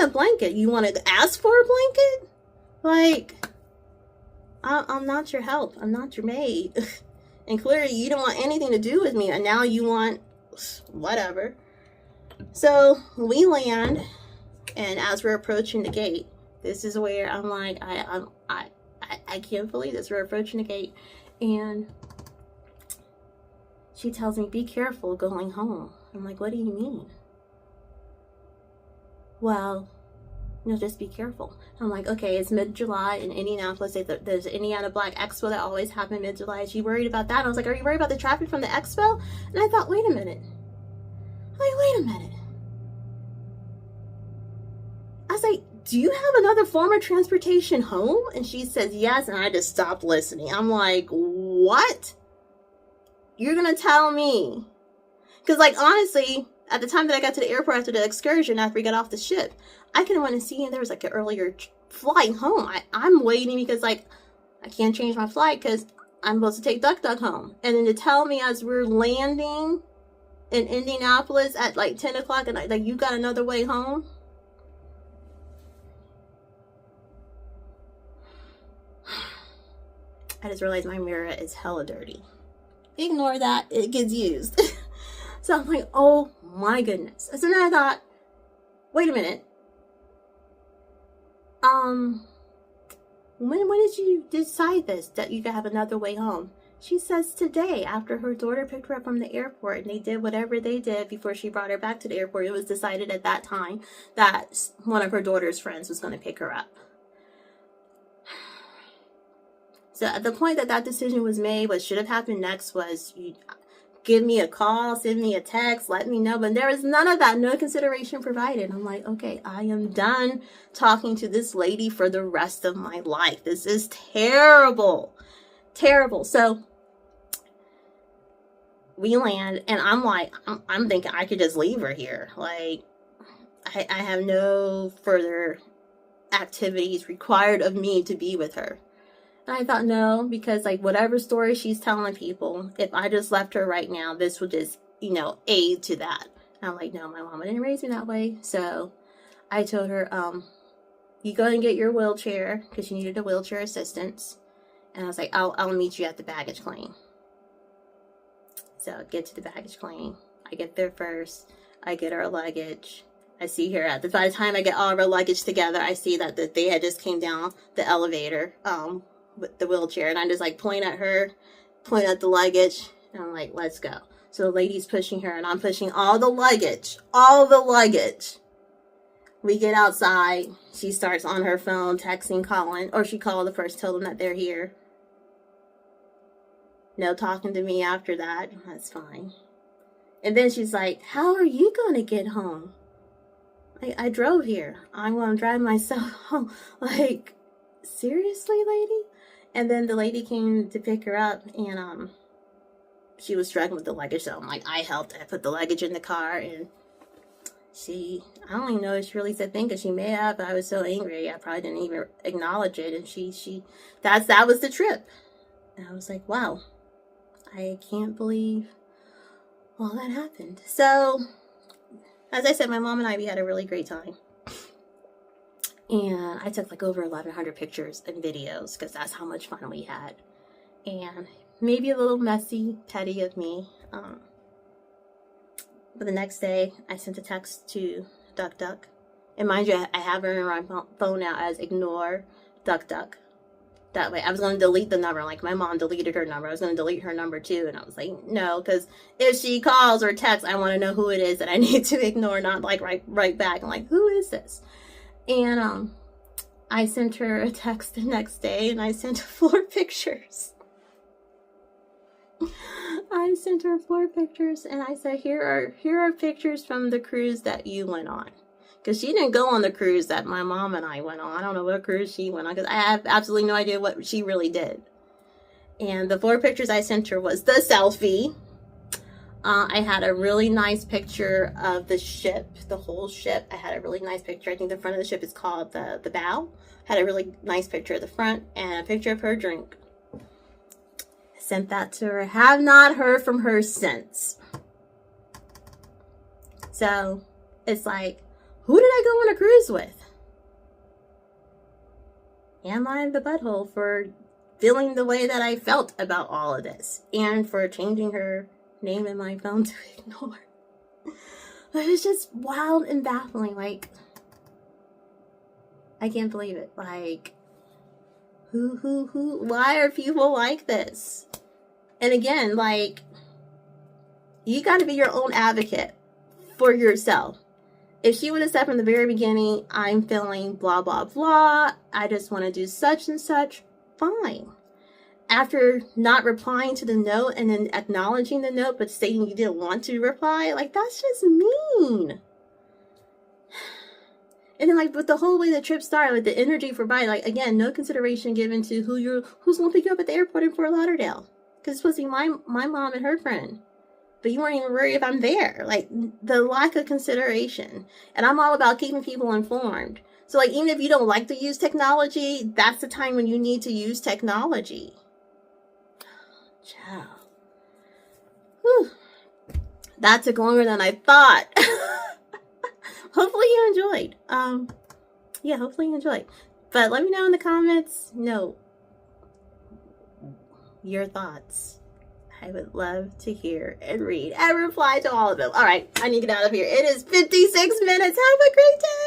a blanket. You want to ask for a blanket? Like, I'm not your help. I'm not your maid. And clearly you don't want anything to do with me. And now you want whatever. So we land. And as we're approaching the gate, this is where I'm like, I can't believe this. We're approaching the gate. And she tells me, be careful going home. I'm like, what do you mean? Well, just be careful. I'm like, okay, it's mid-July in Indianapolis. There's Indiana Black Expo that always happens mid-July. Is she worried about that? I was like, are you worried about the traffic from the expo? And I thought, wait a minute. I was like, do you have another form of transportation home? And she says, yes. And I just stopped listening. I'm like, what? You're going to tell me? Because, like, honestly, at the time that I got to the airport after the excursion, after we got off the ship, I could have went and seen there was, like, an earlier flight home. I'm waiting because, like, I can't change my flight because I'm supposed to take Duck Duck home. And then to tell me as we're landing in Indianapolis at, like, 10 o'clock at night, like, you got another way home? I just realized my mirror is hella dirty. Ignore that. It gets used. So I'm like, oh my goodness. So then I thought, wait a minute. When did you decide this, that you could have another way home? She says today, after her daughter picked her up from the airport, and they did whatever they did before she brought her back to the airport. It was decided at that time that one of her daughter's friends was going to pick her up. So at the point that decision was made, what should have happened next was you give me a call, send me a text, let me know. But there was none of that, no consideration provided. I'm like, okay, I am done talking to this lady for the rest of my life. This is terrible. Terrible. So we land, and I'm like, I'm thinking I could just leave her here. Like, I have no further activities required of me to be with her. And I thought, no, because, like, whatever story she's telling people, if I just left her right now, this would just, aid to that. And I'm like, no, my mama didn't raise me that way. So I told her, you go and get your wheelchair, because she needed a wheelchair assistance. And I was like, I'll meet you at the baggage claim. So I get to the baggage claim. I get there first. I get our luggage. I see her by the time I get all of our luggage together, I see that they had just came down the elevator, with the wheelchair, and I just like point at her, point at the luggage, and I'm like, let's go. So the lady's pushing her, and I'm pushing all the luggage. We get outside. She starts on her phone, texting, calling, or she called the person, told them that they're here. No talking to me after that. That's fine. And then she's like, how are you going to get home? I drove here. I'm going to drive myself home. Like, seriously, lady? And then the lady came to pick her up, and she was struggling with the luggage. So I'm like, I helped. I put the luggage in the car, and I don't even know if she really said thing, because she may have, but I was so angry, I probably didn't even acknowledge it. And that was the trip. And I was like, wow, I can't believe all that happened. So, as I said, my mom and we had a really great time. And I took like over 1,100 pictures and videos, because that's how much fun we had. And maybe a little messy, petty of me. But the next day, I sent a text to Duck Duck. And mind you, I have her on my phone now as ignore Duck Duck. That way, I was going to delete the number. Like, my mom deleted her number. I was going to delete her number too. And I was like, no, because if she calls or texts, I want to know who it is that I need to ignore, not like right back. I'm like, who is this? And I sent her a text the next day, and I sent 4 pictures. I sent her 4 pictures, and I said, here are pictures from the cruise that you went on. Because she didn't go on the cruise that my mom and I went on. I don't know what cruise she went on, because I have absolutely no idea what she really did. And the 4 pictures I sent her was the selfie. I had a really nice picture of the ship, the whole ship. I had a really nice picture. I think the front of the ship is called the bow. Had a really nice picture of the front and a picture of her drink. I sent that to her. Have not heard from her since. So it's like, who did I go on a cruise with? Am I the butthole for feeling the way that I felt about all of this? And for changing her name in my phone to ignore? It was just wild and baffling. Like, I can't believe it. Like, why are people like this? And again, like, you got to be your own advocate for yourself. If she would have said from the very beginning, I'm feeling blah, blah, blah, I just want to do such and such, fine. After not replying to the note and then acknowledging the note but saying you didn't want to reply, like, that's just mean. And then, like, with the whole way the trip started, like, the energy for body, like, again, no consideration given to who's going to pick you up at the airport in Fort Lauderdale. Because it's supposed to be my mom and her friend. But you weren't even worried if I'm there. Like, the lack of consideration. And I'm all about keeping people informed. So, like, even if you don't like to use technology, that's the time when you need to use technology. Ciao. Whew. That took longer than I thought. Hopefully you enjoyed. Yeah, hopefully you enjoyed. But let me know in the comments, your thoughts. I would love to hear and read and reply to all of them. All right, I need to get out of here. It is 56 minutes. Have a great day.